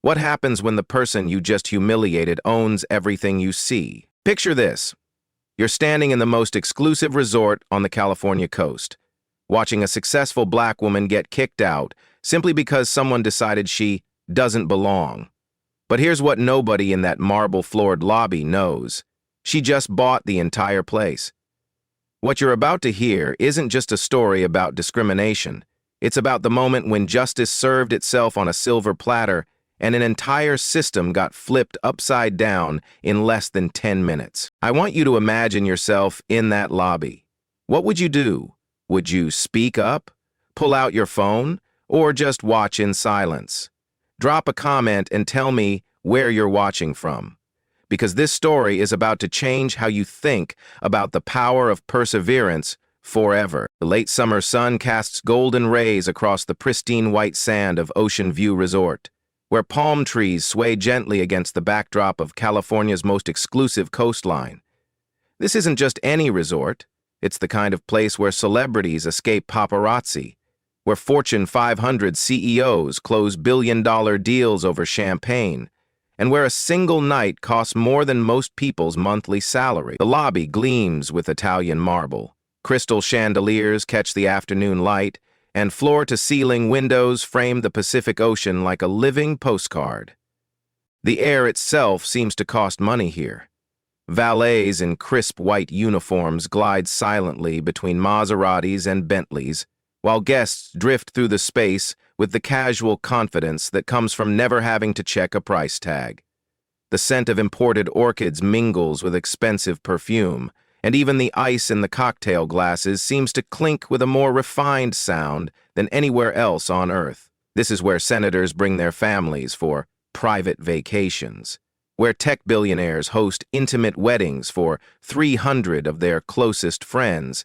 What happens when the person you just humiliated owns everything you see? Picture this. You're standing in the most exclusive resort on the California coast, watching a successful black woman get kicked out simply because someone decided she doesn't belong. But here's what nobody in that marble-floored lobby knows. She just bought the entire place. What you're about to hear isn't just a story about discrimination. It's about the moment when justice served itself on a silver platter and an entire system got flipped upside down in less than 10 minutes. I want you to imagine yourself in that lobby. What would you do? Would you speak up, pull out your phone, or just watch in silence? Drop a comment and tell me where you're watching from, because this story is about to change how you think about the power of perseverance forever. The late summer sun casts golden rays across the pristine white sand of Ocean View Resort, where palm trees sway gently against the backdrop of California's most exclusive coastline. This isn't just any resort. It's the kind of place where celebrities escape paparazzi, where Fortune 500 CEOs close billion-dollar deals over champagne, and where a single night costs more than most people's monthly salary. The lobby gleams with Italian marble. Crystal chandeliers catch the afternoon light, and floor-to-ceiling windows frame the Pacific Ocean like a living postcard. The air itself seems to cost money here. Valets in crisp white uniforms glide silently between Maseratis and Bentleys, while guests drift through the space with the casual confidence that comes from never having to check a price tag. The scent of imported orchids mingles with expensive perfume, and even the ice in the cocktail glasses seems to clink with a more refined sound than anywhere else on Earth. This is where senators bring their families for private vacations, where tech billionaires host intimate weddings for 300 of their closest friends,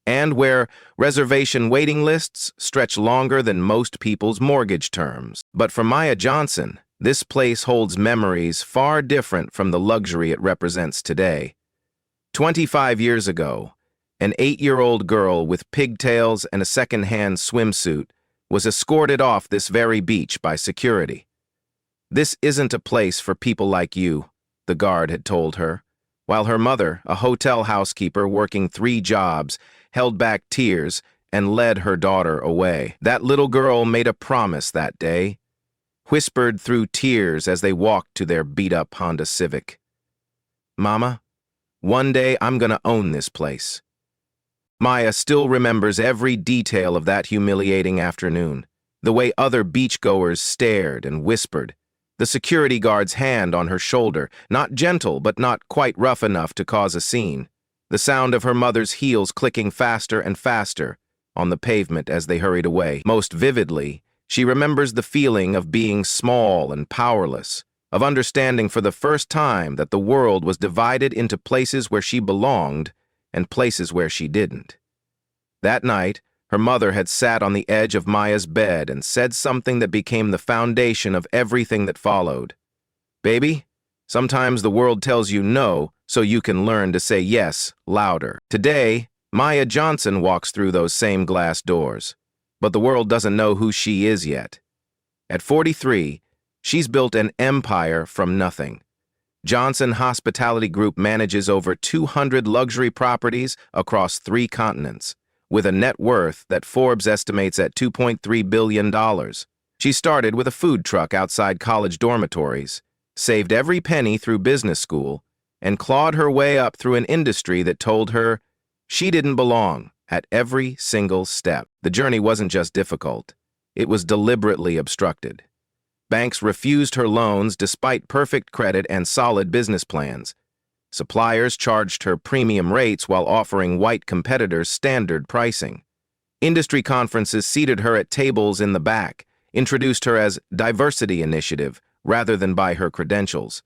and where reservation waiting lists stretch longer than most people's mortgage terms. But for Maya Johnson, this place holds memories far different from the luxury it represents today. 25 years ago, an 8-year-old girl with pigtails and a second-hand swimsuit was escorted off this very beach by security. "This isn't a place for people like you," the guard had told her, while her mother, a hotel housekeeper working 3 jobs, held back tears and led her daughter away. That little girl made a promise that day, whispered through tears as they walked to their beat-up Honda Civic. "Mama, one day I'm gonna own this place." Maya still remembers every detail of that humiliating afternoon, the way other beachgoers stared and whispered, the security guard's hand on her shoulder, not gentle but not quite rough enough to cause a scene, the sound of her mother's heels clicking faster and faster on the pavement as they hurried away. Most vividly, she remembers the feeling of being small and powerless, of understanding for the first time that the world was divided into places where she belonged and places where she didn't. That night, her mother had sat on the edge of Maya's bed and said something that became the foundation of everything that followed. "Baby, sometimes the world tells you no, so you can learn to say yes louder." Today, Maya Johnson walks through those same glass doors, but the world doesn't know who she is yet. At 43, she's built an empire from nothing. Johnson Hospitality Group manages over 200 luxury properties across 3 continents, with a net worth that Forbes estimates at $2.3 billion. She started with a food truck outside college dormitories, saved every penny through business school, and clawed her way up through an industry that told her she didn't belong at every single step. The journey wasn't just difficult, it was deliberately obstructed. Banks refused her loans despite perfect credit and solid business plans. Suppliers charged her premium rates while offering white competitors standard pricing. Industry conferences seated her at tables in the back, introduced her as diversity initiative rather than by her credentials.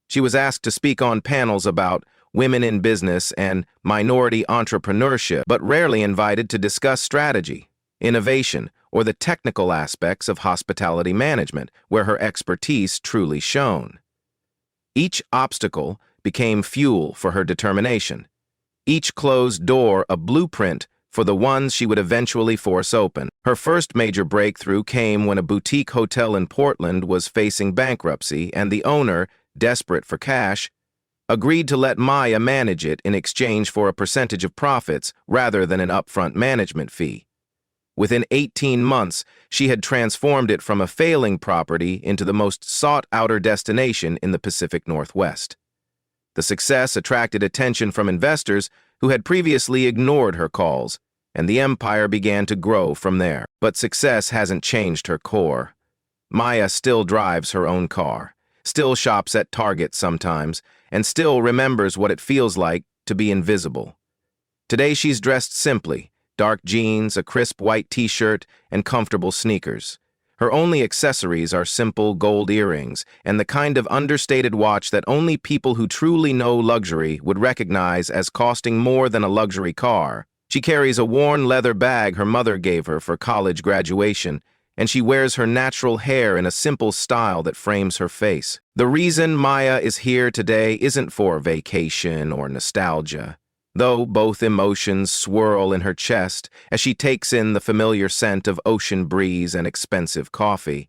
She was asked to speak on panels about women in business and minority entrepreneurship, but rarely invited to discuss strategy, innovation, or the technical aspects of hospitality management, where her expertise truly shone. Each obstacle became fuel for her determination, each closed door a blueprint for the ones she would eventually force open. Her first major breakthrough came when a boutique hotel in Portland was facing bankruptcy, and the owner, desperate for cash, agreed to let Maya manage it in exchange for a percentage of profits rather than an upfront management fee. Within 18 months, she had transformed it from a failing property into the most sought-after destination in the Pacific Northwest. The success attracted attention from investors who had previously ignored her calls, and the empire began to grow from there. But success hasn't changed her core. Maya still drives her own car, still shops at Target sometimes, and still remembers what it feels like to be invisible. Today she's dressed simply, dark jeans, a crisp white t-shirt, and comfortable sneakers. Her only accessories are simple gold earrings and the kind of understated watch that only people who truly know luxury would recognize as costing more than a luxury car. She carries a worn leather bag her mother gave her for college graduation, and she wears her natural hair in a simple style that frames her face. The reason Maya is here today isn't for vacation or nostalgia, though both emotions swirl in her chest as she takes in the familiar scent of ocean breeze and expensive coffee.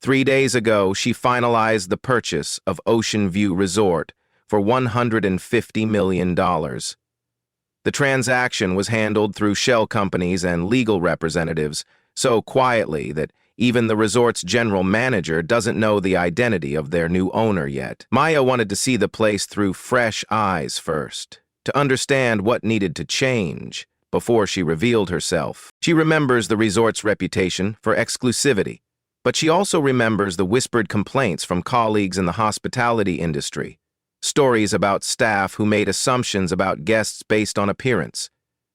3 days ago, she finalized the purchase of Ocean View Resort for $150 million. The transaction was handled through shell companies and legal representatives, so quietly that even the resort's general manager doesn't know the identity of their new owner yet. Maya wanted to see the place through fresh eyes first, to understand what needed to change before she revealed herself. She remembers the resort's reputation for exclusivity, but she also remembers the whispered complaints from colleagues in the hospitality industry, stories about staff who made assumptions about guests based on appearance,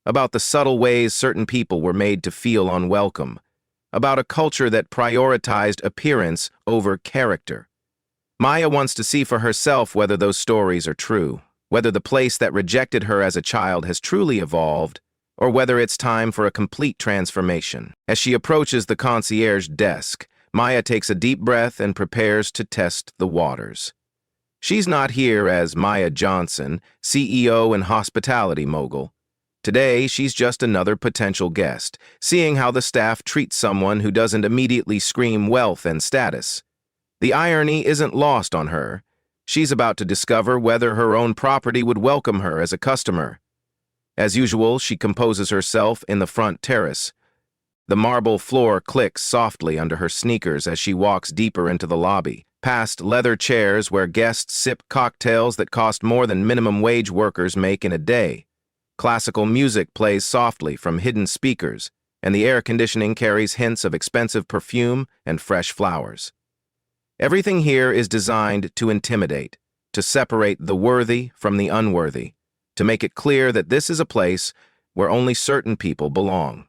about the subtle ways certain people were made to feel unwelcome, about a culture that prioritized appearance over character. Maya wants to see for herself whether those stories are true, whether the place that rejected her as a child has truly evolved, or whether it's time for a complete transformation. As she approaches the concierge desk, Maya takes a deep breath and prepares to test the waters. She's not here as Maya Johnson, CEO and hospitality mogul. Today, she's just another potential guest, seeing how the staff treats someone who doesn't immediately scream wealth and status. The irony isn't lost on her. She's about to discover whether her own property would welcome her as a customer. As usual, she composes herself in the front terrace. The marble floor clicks softly under her sneakers as she walks deeper into the lobby, past leather chairs where guests sip cocktails that cost more than minimum wage workers make in a day. Classical music plays softly from hidden speakers, and the air conditioning carries hints of expensive perfume and fresh flowers. Everything here is designed to intimidate, to separate the worthy from the unworthy, to make it clear that this is a place where only certain people belong.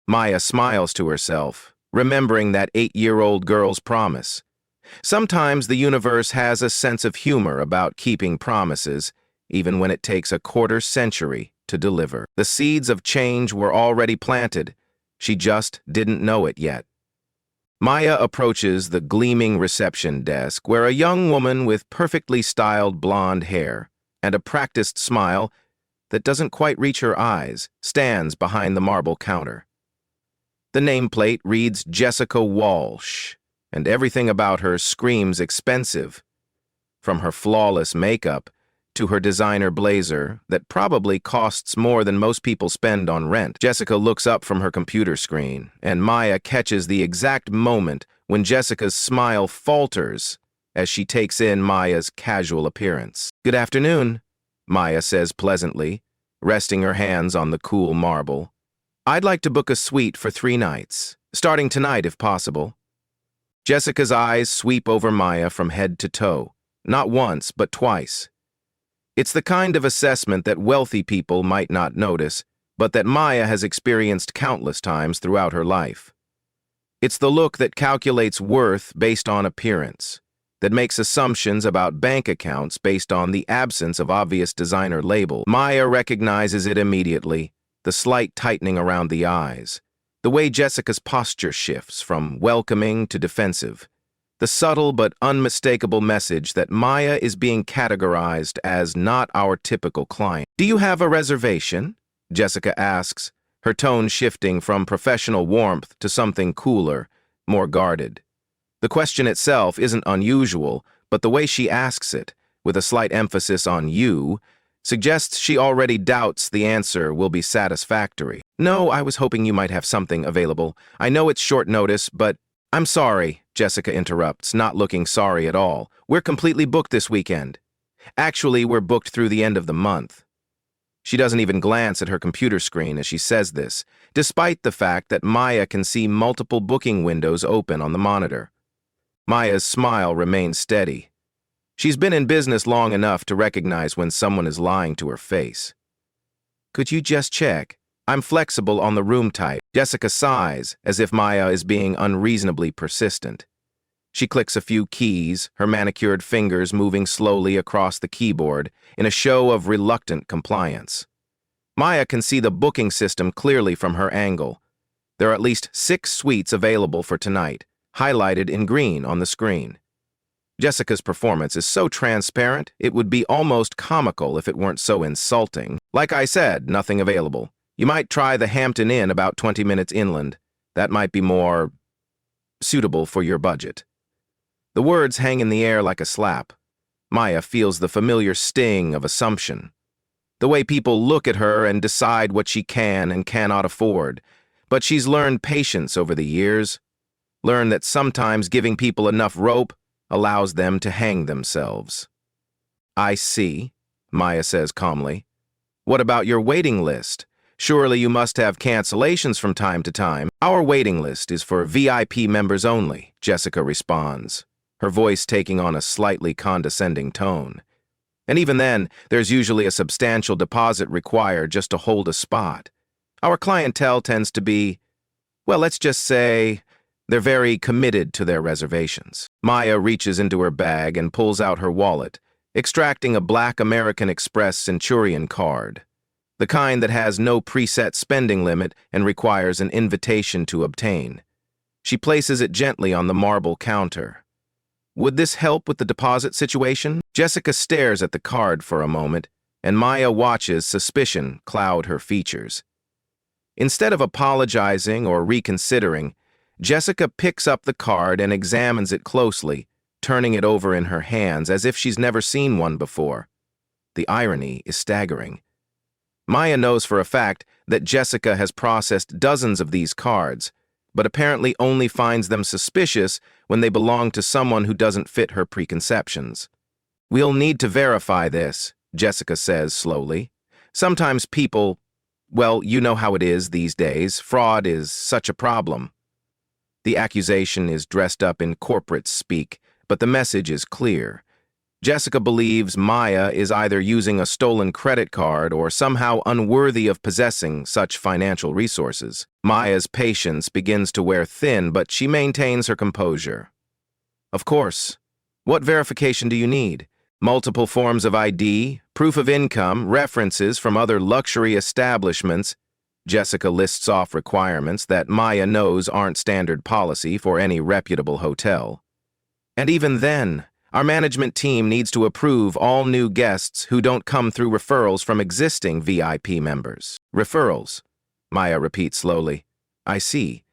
Maya smiles to herself, remembering that 8-year-old girl's promise. Sometimes the universe has a sense of humor about keeping promises, even when it takes a quarter-century to deliver. The seeds of change were already planted. She just didn't know it yet. Maya approaches the gleaming reception desk where a young woman with perfectly styled blonde hair and a practiced smile that doesn't quite reach her eyes stands behind the marble counter. The nameplate reads Jessica Walsh, and everything about her screams expensive, from her flawless makeup to her designer blazer that probably costs more than most people spend on rent. Jessica looks up from her computer screen, and Maya catches the exact moment when Jessica's smile falters as she takes in Maya's casual appearance. "Good afternoon," Maya says pleasantly, resting her hands on the cool marble. "I'd like to book a suite for 3 nights, starting tonight if possible." Jessica's eyes sweep over Maya from head to toe, not once but twice. It's the kind of assessment that wealthy people might not notice, but that Maya has experienced countless times throughout her life. It's the look that calculates worth based on appearance, that makes assumptions about bank accounts based on the absence of obvious designer label. Maya recognizes it immediately, the slight tightening around the eyes, the way Jessica's posture shifts from welcoming to defensive, the subtle but unmistakable message that Maya is being categorized as not our typical client. "Do you have a reservation?" Jessica asks, her tone shifting from professional warmth to something cooler, more guarded. The question itself isn't unusual, but the way she asks it, with a slight emphasis on you, suggests she already doubts the answer will be satisfactory. "No, I was hoping you might have something available. I know it's short notice, but—" "I'm sorry," Jessica interrupts, not looking sorry at all. "We're completely booked this weekend. Actually, we're booked through the end of the month." She doesn't even glance at her computer screen as she says this, despite the fact that Maya can see multiple booking windows open on the monitor. Maya's smile remains steady. She's been in business long enough to recognize when someone is lying to her face. "Could you just check? I'm flexible on the room type." Jessica sighs, as if Maya is being unreasonably persistent. She clicks a few keys, her manicured fingers moving slowly across the keyboard in a show of reluctant compliance. Maya can see the booking system clearly from her angle. There are at least 6 suites available for tonight, highlighted in green on the screen. Jessica's performance is so transparent, it would be almost comical if it weren't so insulting. "Like I said, nothing available. You might try the Hampton Inn about 20 minutes inland. That might be more suitable for your budget." The words hang in the air like a slap. Maya feels the familiar sting of assumption. The way people look at her and decide what she can and cannot afford. But she's learned patience over the years. Learned that sometimes giving people enough rope allows them to hang themselves. "I see," Maya says calmly. "What about your waiting list? Surely you must have cancellations from time to time." "Our waiting list is for VIP members only," Jessica responds, her voice taking on a slightly condescending tone. "And even then, there's usually a substantial deposit required just to hold a spot. Our clientele tends to be, well, let's just say, they're very committed to their reservations." Maya reaches into her bag and pulls out her wallet, extracting a black American Express Centurion card, the kind that has no preset spending limit and requires an invitation to obtain. She places it gently on the marble counter. "Would this help with the deposit situation?" Jessica stares at the card for a moment, and Maya watches suspicion cloud her features. Instead of apologizing or reconsidering, Jessica picks up the card and examines it closely, turning it over in her hands as if she's never seen one before. The irony is staggering. Maya knows for a fact that Jessica has processed dozens of these cards, but apparently only finds them suspicious when they belong to someone who doesn't fit her preconceptions. "We'll need to verify this," Jessica says slowly. "Sometimes people, well, you know how it is these days. Fraud is such a problem." The accusation is dressed up in corporate speak, but the message is clear. Jessica believes Maya is either using a stolen credit card or somehow unworthy of possessing such financial resources. Maya's patience begins to wear thin, but she maintains her composure. "Of course. What verification do you need? Multiple forms of ID, proof of income, references from other luxury establishments." Jessica lists off requirements that Maya knows aren't standard policy for any reputable hotel. "And even then, our management team needs to approve all new guests who don't come through referrals from existing VIP members." "Referrals," Maya repeats slowly. "I see.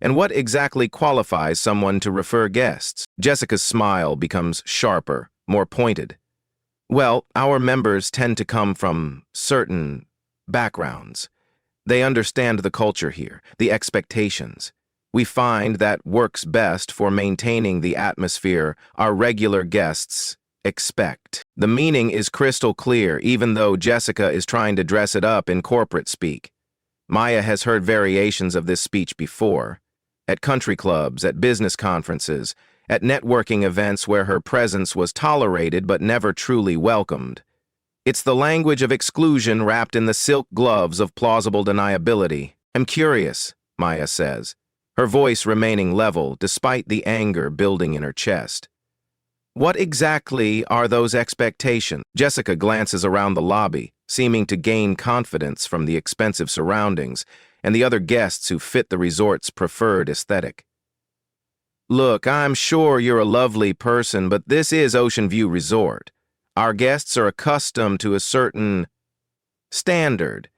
And what exactly qualifies someone to refer guests?" Jessica's smile becomes sharper, more pointed. "Well, our members tend to come from certain backgrounds. They understand the culture here, the expectations. We find that works best for maintaining the atmosphere our regular guests expect." The meaning is crystal clear, even though Jessica is trying to dress it up in corporate speak. Maya has heard variations of this speech before, at country clubs, at business conferences, at networking events where her presence was tolerated but never truly welcomed. It's the language of exclusion wrapped in the silk gloves of plausible deniability. "I'm curious," Maya says, her voice remaining level despite the anger building in her chest. "What exactly are those expectations?" Jessica glances around the lobby, seeming to gain confidence from the expensive surroundings and the other guests who fit the resort's preferred aesthetic. "Look, I'm sure you're a lovely person, but this is Ocean View Resort. Our guests are accustomed to a certain standard.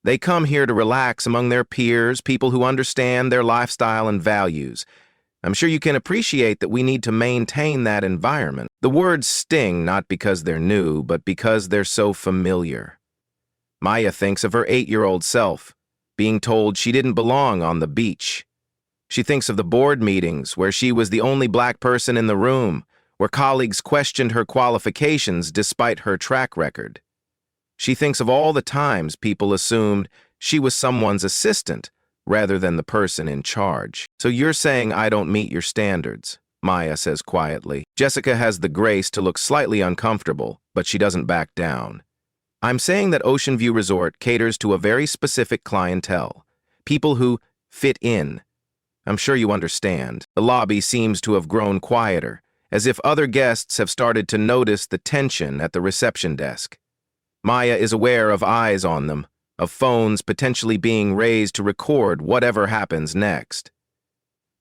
They come here to relax among their peers, people who understand their lifestyle and values. I'm sure you can appreciate that we need to maintain that environment. The words sting not because they're new, but because they're so familiar. Maya thinks of her 8-year-old self, being told she didn't belong on the beach. She thinks of the board meetings where she was the only black person in the room, where colleagues questioned her qualifications despite her track record. She thinks of all the times people assumed she was someone's assistant rather than the person in charge. So you're saying I don't meet your standards, Maya says quietly. Jessica has the grace to look slightly uncomfortable, but she doesn't back down. I'm saying that Ocean View Resort caters to a very specific clientele, people who fit in. I'm sure you understand. The lobby seems to have grown quieter, as if other guests have started to notice the tension at the reception desk. Maya is aware of eyes on them, of phones potentially being raised to record whatever happens next.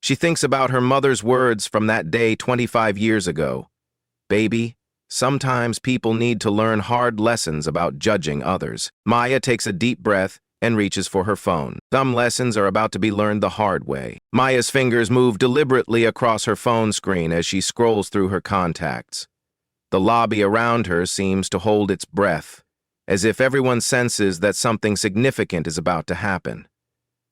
She thinks about her mother's words from that day 25 years ago. Baby, sometimes people need to learn hard lessons about judging others. Maya takes a deep breath and reaches for her phone. Some lessons are about to be learned the hard way. Maya's fingers move deliberately across her phone screen as she scrolls through her contacts. The lobby around her seems to hold its breath, as if everyone senses that something significant is about to happen.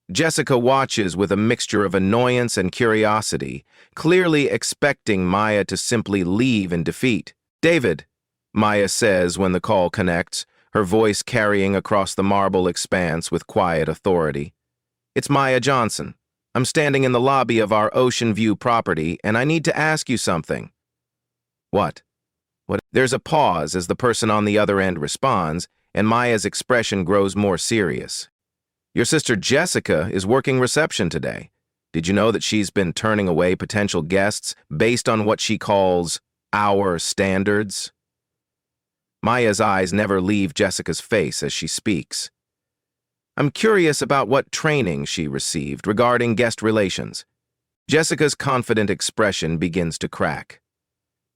Jessica watches with a mixture of annoyance and curiosity, clearly expecting Maya to simply leave in defeat. David, Maya says when the call connects, her voice carrying across the marble expanse with quiet authority. It's Maya Johnson. I'm standing in the lobby of our Ocean View property, and I need to ask you something. What? There's a pause as the person on the other end responds, and Maya's expression grows more serious. Your sister Jessica is working reception today. Did you know that she's been turning away potential guests based on what she calls our standards? Maya's eyes never leave Jessica's face as she speaks. I'm curious about what training she received regarding guest relations. Jessica's confident expression begins to crack.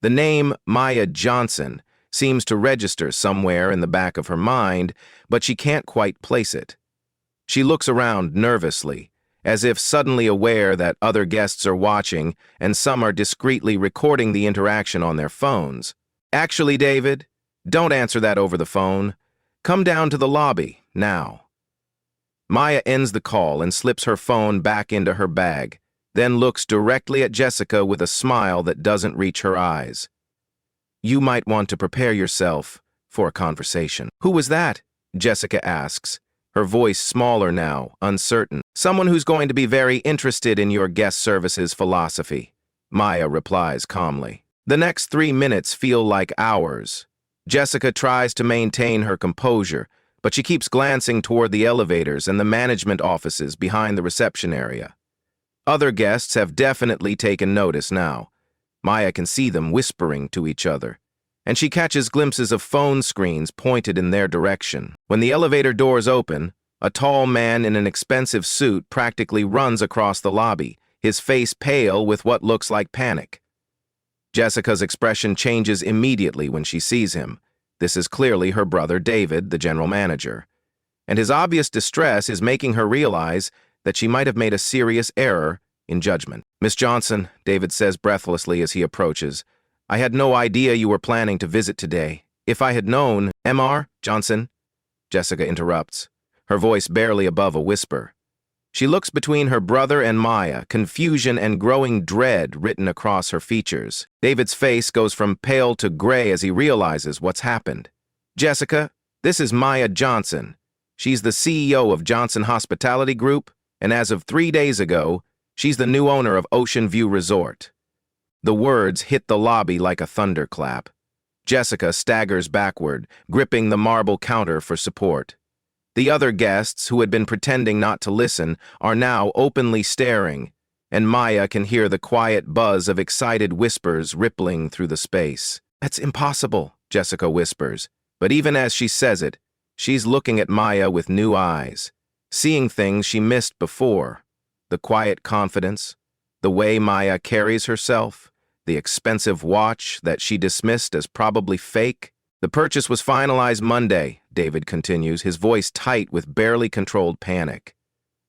The name Maya Johnson seems to register somewhere in the back of her mind, but she can't quite place it. She looks around nervously, as if suddenly aware that other guests are watching and some are discreetly recording the interaction on their phones. Actually, David, don't answer that over the phone. Come down to the lobby, now. Maya ends the call and slips her phone back into her bag, then looks directly at Jessica with a smile that doesn't reach her eyes. You might want to prepare yourself for a conversation. Who was that? Jessica asks, her voice smaller now, uncertain. Someone who's going to be very interested in your guest services philosophy, Maya replies calmly. The next 3 minutes feel like hours. Jessica tries to maintain her composure, but she keeps glancing toward the elevators and the management offices behind the reception area. Other guests have definitely taken notice now. Maya can see them whispering to each other, and she catches glimpses of phone screens pointed in their direction. When the elevator doors open, a tall man in an expensive suit practically runs across the lobby, his face pale with what looks like panic. Jessica's expression changes immediately when she sees him. This is clearly her brother David, the general manager, and his obvious distress is making her realize that she might have made a serious error in judgment. Miss Johnson, David says breathlessly as he approaches, I had no idea you were planning to visit today. If I had known, Mr. Johnson, Jessica interrupts, her voice barely above a whisper. She looks between her brother and Maya, confusion and growing dread written across her features. David's face goes from pale to gray as he realizes what's happened. Jessica, this is Maya Johnson. She's the CEO of Johnson Hospitality Group, and as of 3 days ago, she's the new owner of Ocean View Resort. The words hit the lobby like a thunderclap. Jessica staggers backward, gripping the marble counter for support. The other guests, who had been pretending not to listen, are now openly staring, and Maya can hear the quiet buzz of excited whispers rippling through the space. That's impossible, Jessica whispers, but even as she says it, she's looking at Maya with new eyes, seeing things she missed before. The quiet confidence, the way Maya carries herself, the expensive watch that she dismissed as probably fake. The purchase was finalized Monday, David continues, his voice tight with barely controlled panic.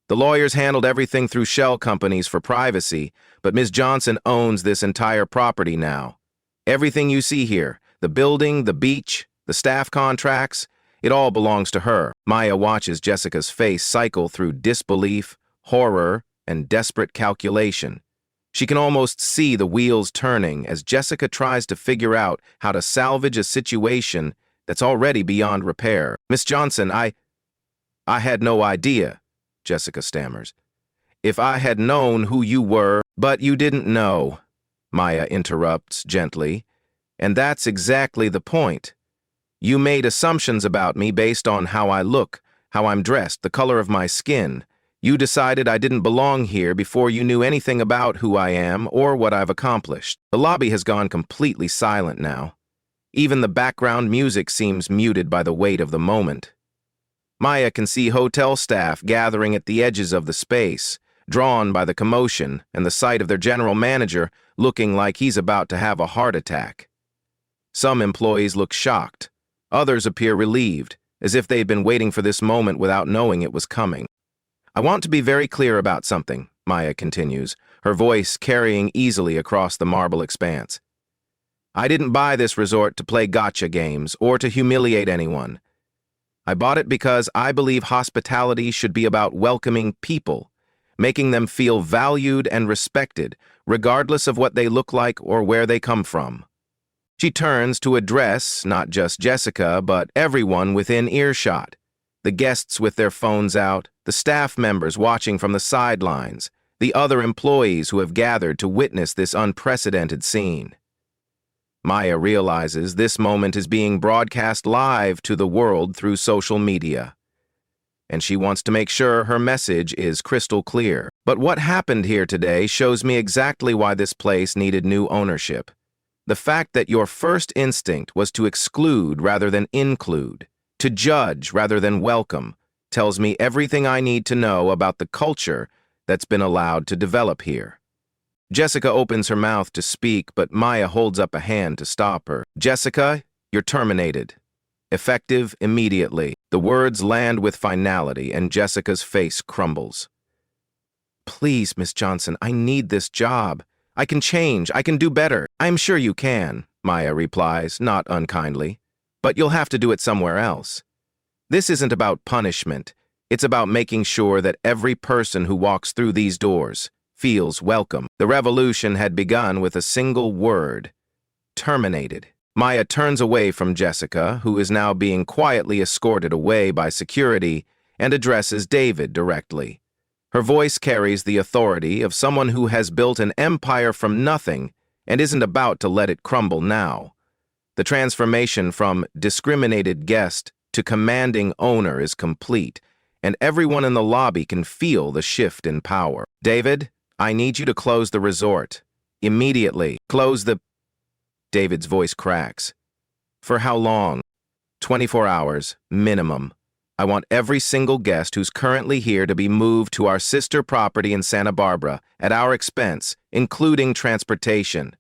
The lawyers handled everything through shell companies for privacy, but Ms. Johnson owns this entire property now. Everything you see here, the building, the beach, the staff contracts, it all belongs to her. Maya watches Jessica's face cycle through disbelief, horror, and desperate calculation. She can almost see the wheels turning as Jessica tries to figure out how to salvage a situation that's already beyond repair. Miss Johnson, I had no idea, Jessica stammers. If I had known who you were, but you didn't know, Maya interrupts gently, and that's exactly the point. You made assumptions about me based on how I look, how I'm dressed, the color of my skin. You decided I didn't belong here before you knew anything about who I am or what I've accomplished. The lobby has gone completely silent now. Even the background music seems muted by the weight of the moment. Maya can see hotel staff gathering at the edges of the space, drawn by the commotion and the sight of their general manager looking like he's about to have a heart attack. Some employees look shocked. Others appear relieved, as if they'd been waiting for this moment without knowing it was coming. I want to be very clear about something, Maya continues, her voice carrying easily across the marble expanse. I didn't buy this resort to play gotcha games or to humiliate anyone. I bought it because I believe hospitality should be about welcoming people, making them feel valued and respected, regardless of what they look like or where they come from. She turns to address not just Jessica, but everyone within earshot. The guests with their phones out, the staff members watching from the sidelines, the other employees who have gathered to witness this unprecedented scene. Maya realizes this moment is being broadcast live to the world through social media, and she wants to make sure her message is crystal clear. But what happened here today shows me exactly why this place needed new ownership. The fact that your first instinct was to exclude rather than include, to judge rather than welcome, tells me everything I need to know about the culture that's been allowed to develop here. Jessica opens her mouth to speak, but Maya holds up a hand to stop her. Jessica, you're terminated. Effective immediately. The words land with finality, and Jessica's face crumbles. Please, Miss Johnson, I need this job. I can change. I can do better. I'm sure you can, Maya replies, not unkindly. But you'll have to do it somewhere else. This isn't about punishment. It's about making sure that every person who walks through these doors feels welcome. The revolution had begun with a single word: terminated. Maya turns away from Jessica, who is now being quietly escorted away by security, and addresses David directly. Her voice carries the authority of someone who has built an empire from nothing and isn't about to let it crumble now. The transformation from discriminated guest to commanding owner is complete, and everyone in the lobby can feel the shift in power. David, I need you to close the resort. Immediately. Close the... David's voice cracks. For how long? 24 hours, minimum. I want every single guest who's currently here to be moved to our sister property in Santa Barbara at our expense, including transportation.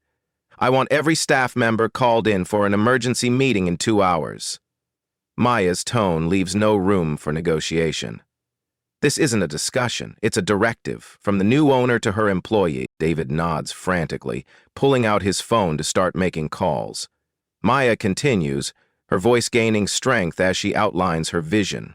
I want every staff member called in for an emergency meeting in 2 hours. Maya's tone leaves no room for negotiation. This isn't a discussion, it's a directive, from the new owner to her employee. David nods frantically, pulling out his phone to start making calls. Maya continues, her voice gaining strength as she outlines her vision.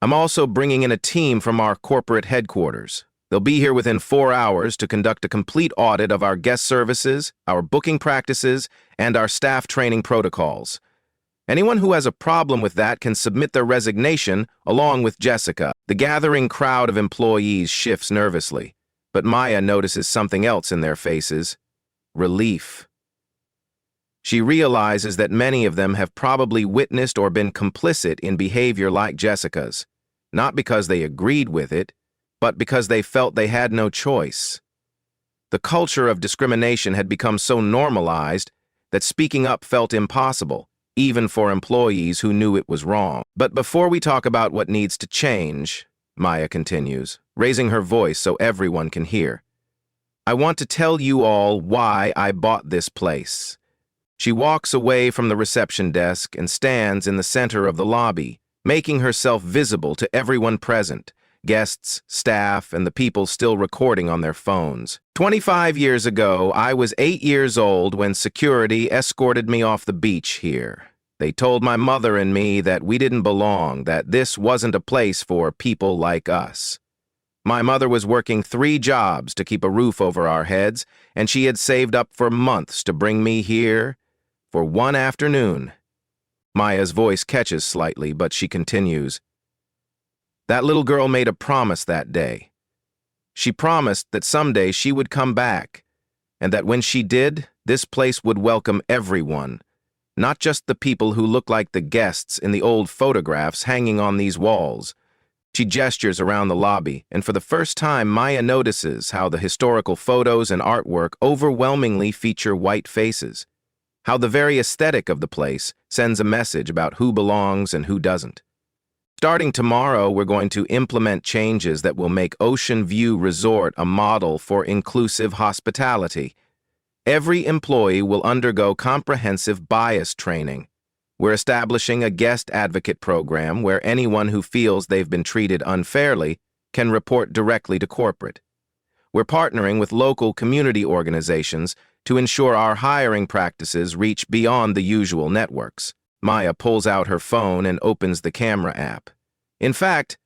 I'm also bringing in a team from our corporate headquarters. They'll be here within 4 hours to conduct a complete audit of our guest services, our booking practices, and our staff training protocols. Anyone who has a problem with that can submit their resignation along with Jessica. The gathering crowd of employees shifts nervously, but Maya notices something else in their faces: relief. She realizes that many of them have probably witnessed or been complicit in behavior like Jessica's, not because they agreed with it, but because they felt they had no choice. The culture of discrimination had become so normalized that speaking up felt impossible, even for employees who knew it was wrong. But before we talk about what needs to change, Maya continues, raising her voice so everyone can hear, I want to tell you all why I bought this place. She walks away from the reception desk and stands in the center of the lobby, making herself visible to everyone present, guests, staff, and the people still recording on their phones. 25 years ago, I was 8 years old when security escorted me off the beach here. They told my mother and me that we didn't belong, that this wasn't a place for people like us. My mother was working 3 jobs to keep a roof over our heads, and she had saved up for months to bring me here for one afternoon. Maya's voice catches slightly, but she continues. That little girl made a promise that day. She promised that someday she would come back, and that when she did, this place would welcome everyone, not just the people who look like the guests in the old photographs hanging on these walls. She gestures around the lobby, and for the first time, Maya notices how the historical photos and artwork overwhelmingly feature white faces, how the very aesthetic of the place sends a message about who belongs and who doesn't. Starting tomorrow, we're going to implement changes that will make Ocean View Resort a model for inclusive hospitality. Every employee will undergo comprehensive bias training. We're establishing a guest advocate program where anyone who feels they've been treated unfairly can report directly to corporate. We're partnering with local community organizations to ensure our hiring practices reach beyond the usual networks. Maya pulls out her phone and opens the camera app. In fact,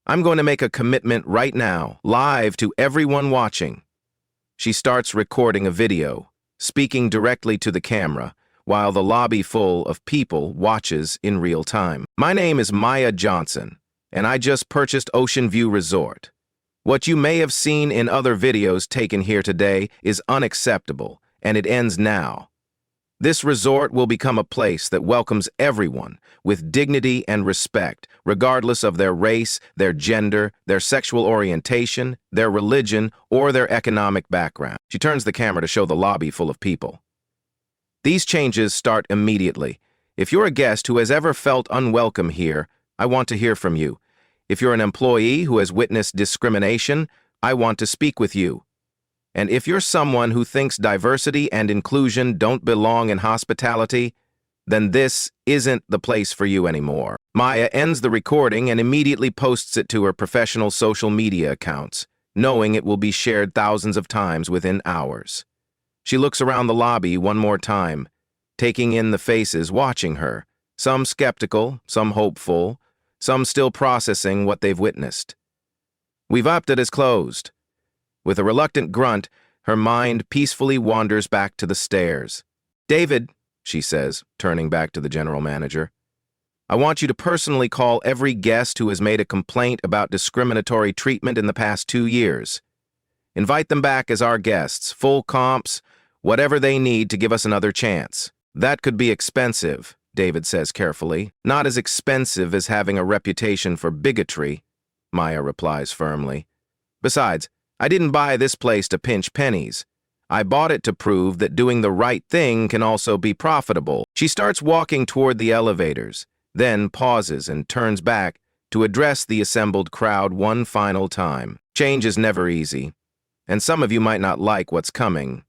I'm going to make a commitment right now, live to everyone watching. She starts recording a video, speaking directly to the camera, while the lobby full of people watches in real time. My name is Maya Johnson, and I just purchased Ocean View Resort. What you may have seen in other videos taken here today is unacceptable, and it ends now. This resort will become a place that welcomes everyone with dignity and respect, regardless of their race, their gender, their sexual orientation, their religion, or their economic background. She turns the camera to show the lobby full of people. These changes start immediately. If you're a guest who has ever felt unwelcome here, I want to hear from you. If you're an employee who has witnessed discrimination, I want to speak with you. And if you're someone who thinks diversity and inclusion don't belong in hospitality, then this isn't the place for you anymore. Maya ends the recording and immediately posts it to her professional social media accounts, knowing it will be shared thousands of times within hours. She looks around the lobby one more time, taking in the faces watching her, some skeptical, some hopeful, some still processing what they've witnessed. We've upped it as closed. With a reluctant grunt, her mind peacefully wanders back to the stairs. David, she says, turning back to the general manager, I want you to personally call every guest who has made a complaint about discriminatory treatment in the past 2 years. Invite them back as our guests, full comps, whatever they need to give us another chance. That could be expensive, David says carefully. Not as expensive as having a reputation for bigotry, Maya replies firmly. Besides, I didn't buy this place to pinch pennies. I bought it to prove that doing the right thing can also be profitable. She starts walking toward the elevators, then pauses and turns back to address the assembled crowd one final time. Change is never easy, and some of you might not like what's coming.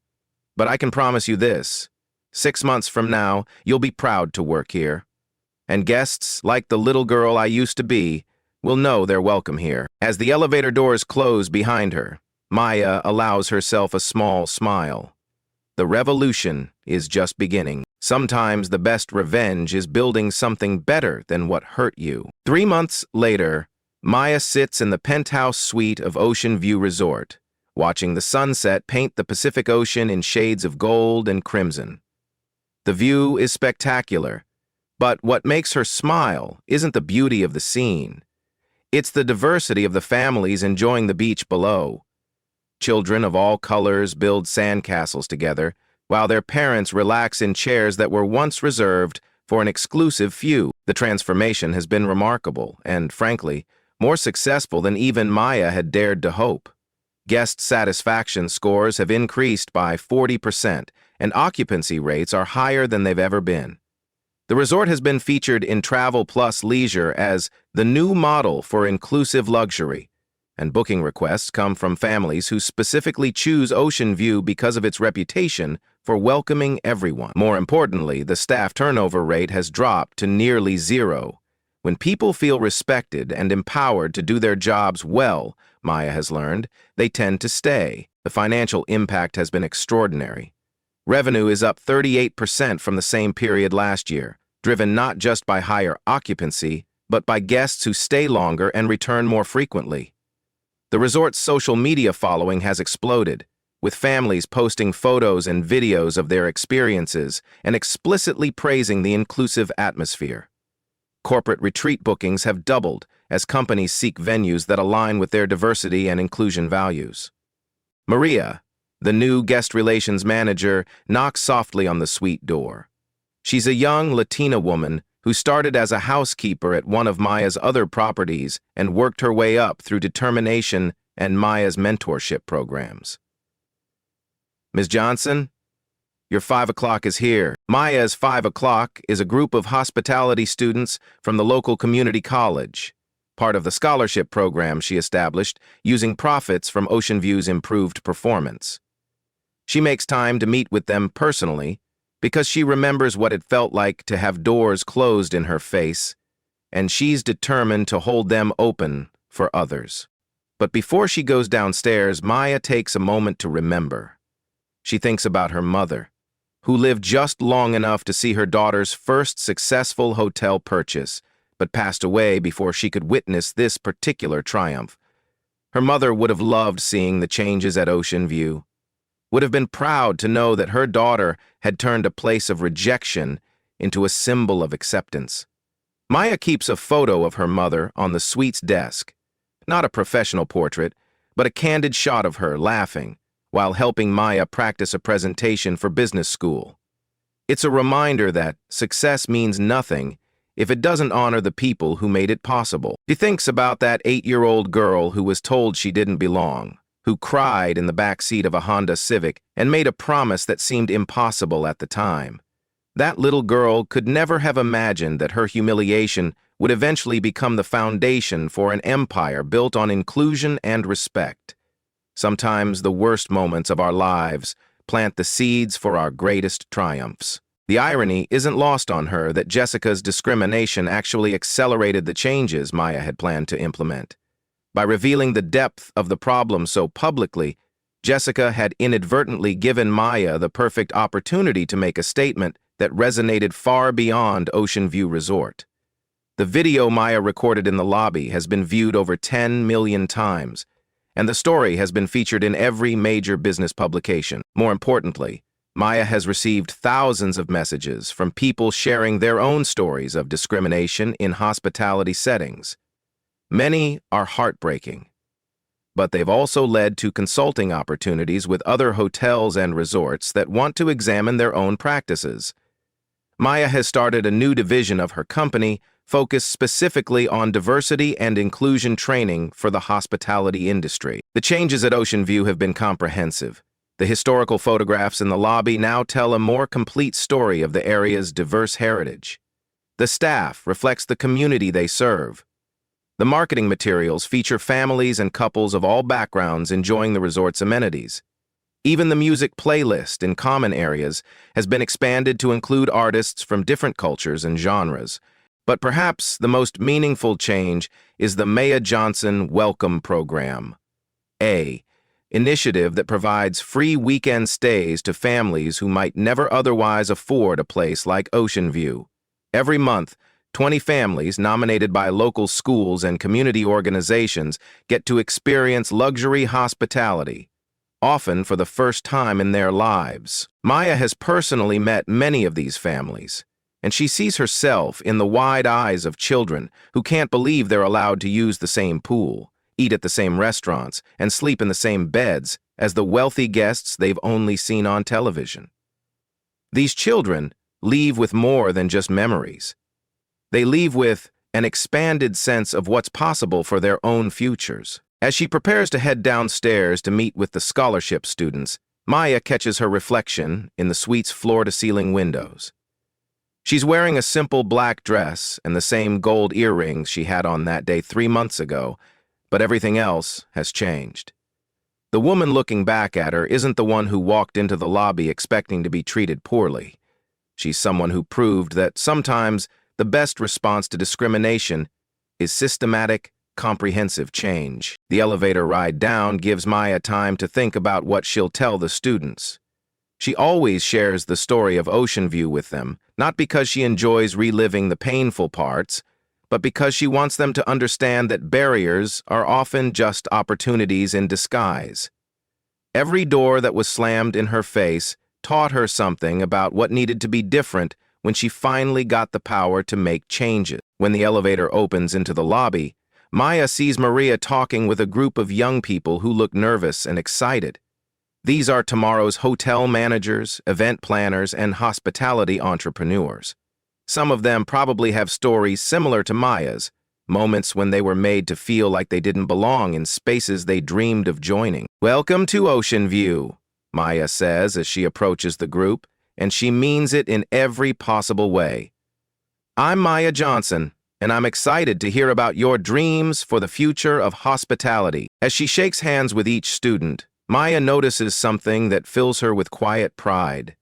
But I can promise you this, 6 months from now, you'll be proud to work here. And guests, like the little girl I used to be, will know they're welcome here. As the elevator doors close behind her, Maya allows herself a small smile. The revolution is just beginning. Sometimes the best revenge is building something better than what hurt you. 3 months later, Maya sits in the penthouse suite of Ocean View Resort, watching the sunset paint the Pacific Ocean in shades of gold and crimson. The view is spectacular, but what makes her smile isn't the beauty of the scene. It's the diversity of the families enjoying the beach below. Children of all colors build sandcastles together, while their parents relax in chairs that were once reserved for an exclusive few. The transformation has been remarkable and, frankly, more successful than even Maya had dared to hope. Guest satisfaction scores have increased by 40%, and occupancy rates are higher than they've ever been. The resort has been featured in Travel Plus Leisure as the new model for inclusive luxury, and booking requests come from families who specifically choose Ocean View because of its reputation for welcoming everyone. More importantly, the staff turnover rate has dropped to nearly zero. When people feel respected and empowered to do their jobs well, Maya has learned, they tend to stay. The financial impact has been extraordinary. Revenue is up 38% from the same period last year, driven not just by higher occupancy, but by guests who stay longer and return more frequently. The resort's social media following has exploded, with families posting photos and videos of their experiences and explicitly praising the inclusive atmosphere. Corporate retreat bookings have doubled as companies seek venues that align with their diversity and inclusion values. Maria, the new guest relations manager, knocks softly on the suite door. She's a young Latina woman who started as a housekeeper at one of Maya's other properties and worked her way up through determination and Maya's mentorship programs. Ms. Johnson, your 5 o'clock is here. Maya's 5 o'clock is a group of hospitality students from the local community college, part of the scholarship program she established using profits from Ocean View's improved performance. She makes time to meet with them personally because she remembers what it felt like to have doors closed in her face, and she's determined to hold them open for others. But before she goes downstairs, Maya takes a moment to remember. She thinks about her mother, who lived just long enough to see her daughter's first successful hotel purchase, but passed away before she could witness this particular triumph. Her mother would have loved seeing the changes at Ocean View, would have been proud to know that her daughter had turned a place of rejection into a symbol of acceptance. Maya keeps a photo of her mother on the suite's desk, not a professional portrait, but a candid shot of her laughing, while helping Maya practice a presentation for business school. It's a reminder that success means nothing if it doesn't honor the people who made it possible. She thinks about that 8-year-old girl who was told she didn't belong, who cried in the back seat of a Honda Civic and made a promise that seemed impossible at the time. That little girl could never have imagined that her humiliation would eventually become the foundation for an empire built on inclusion and respect. Sometimes the worst moments of our lives plant the seeds for our greatest triumphs. The irony isn't lost on her that Jessica's discrimination actually accelerated the changes Maya had planned to implement. By revealing the depth of the problem so publicly, Jessica had inadvertently given Maya the perfect opportunity to make a statement that resonated far beyond Ocean View Resort. The video Maya recorded in the lobby has been viewed over 10 million times, and the story has been featured in every major business publication. More importantly, Maya has received thousands of messages from people sharing their own stories of discrimination in hospitality settings. Many are heartbreaking, but they've also led to consulting opportunities with other hotels and resorts that want to examine their own practices. Maya has started a new division of her company focused specifically on diversity and inclusion training for the hospitality industry. The changes at Ocean View have been comprehensive. The historical photographs in the lobby now tell a more complete story of the area's diverse heritage. The staff reflects the community they serve. The marketing materials feature families and couples of all backgrounds enjoying the resort's amenities. Even the music playlist in common areas has been expanded to include artists from different cultures and genres. But perhaps the most meaningful change is the Maya Johnson Welcome Program, a initiative that provides free weekend stays to families who might never otherwise afford a place like Ocean View. Every month, 20 families nominated by local schools and community organizations get to experience luxury hospitality, often for the first time in their lives. Maya has personally met many of these families, and she sees herself in the wide eyes of children who can't believe they're allowed to use the same pool, eat at the same restaurants, and sleep in the same beds as the wealthy guests they've only seen on television. These children leave with more than just memories. They leave with an expanded sense of what's possible for their own futures. As she prepares to head downstairs to meet with the scholarship students, Maya catches her reflection in the suite's floor-to-ceiling windows. She's wearing a simple black dress and the same gold earrings she had on that day 3 months ago, but everything else has changed. The woman looking back at her isn't the one who walked into the lobby expecting to be treated poorly. She's someone who proved that sometimes the best response to discrimination is systematic, comprehensive change. The elevator ride down gives Maya time to think about what she'll tell the students. She always shares the story of Ocean View with them, not because she enjoys reliving the painful parts, but because she wants them to understand that barriers are often just opportunities in disguise. Every door that was slammed in her face taught her something about what needed to be different when she finally got the power to make changes. When the elevator opens into the lobby, Maya sees Maria talking with a group of young people who look nervous and excited. These are tomorrow's hotel managers, event planners, and hospitality entrepreneurs. Some of them probably have stories similar to Maya's, moments when they were made to feel like they didn't belong in spaces they dreamed of joining. "Welcome to Ocean View," Maya says as she approaches the group, and she means it in every possible way. "I'm Maya Johnson, and I'm excited to hear about your dreams for the future of hospitality." As she shakes hands with each student, Maya notices something that fills her with quiet pride.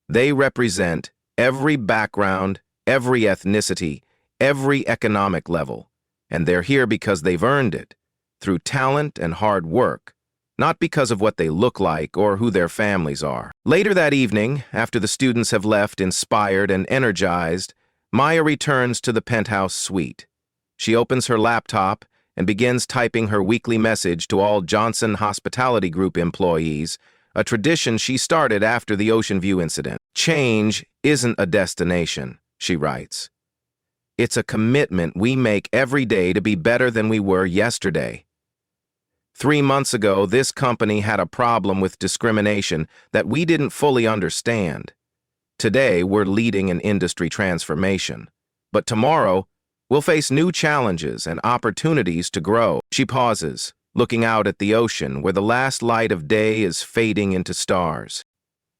They represent every background, every ethnicity, every economic level, and they're here because they've earned it, through talent and hard work, not because of what they look like or who their families are. Later that evening, after the students have left inspired and energized, Maya returns to the penthouse suite. She opens her laptop and begins typing her weekly message to all Johnson Hospitality Group employees, a tradition she started after the Ocean View incident. "Change isn't a destination," she writes. "It's a commitment we make every day to be better than we were yesterday." 3 months ago, this company had a problem with discrimination that we didn't fully understand. Today, we're leading an industry transformation. But tomorrow, we'll face new challenges and opportunities to grow. She pauses, looking out at the ocean where the last light of day is fading into stars.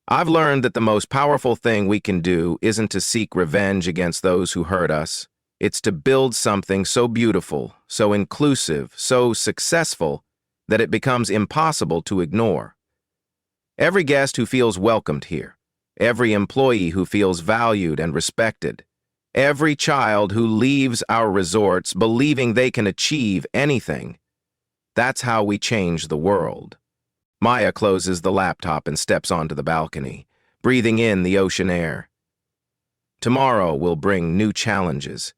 "I've learned that the most powerful thing we can do isn't to seek revenge against those who hurt us. It's to build something so beautiful, so inclusive, so successful, that it becomes impossible to ignore. Every guest who feels welcomed here, every employee who feels valued and respected, every child who leaves our resorts believing they can achieve anything, that's how we change the world." Maya closes the laptop and steps onto the balcony, breathing in the ocean air. Tomorrow will bring new challenges,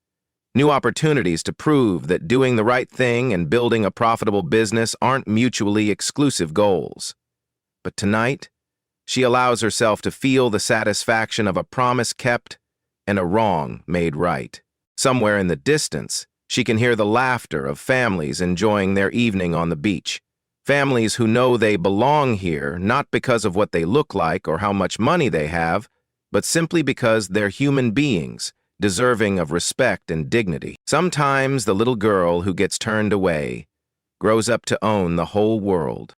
new opportunities to prove that doing the right thing and building a profitable business aren't mutually exclusive goals. But tonight, she allows herself to feel the satisfaction of a promise kept and a wrong made right. Somewhere in the distance, she can hear the laughter of families enjoying their evening on the beach. Families who know they belong here not because of what they look like or how much money they have, but simply because they're human beings, deserving of respect and dignity. Sometimes the little girl who gets turned away grows up to own the whole world.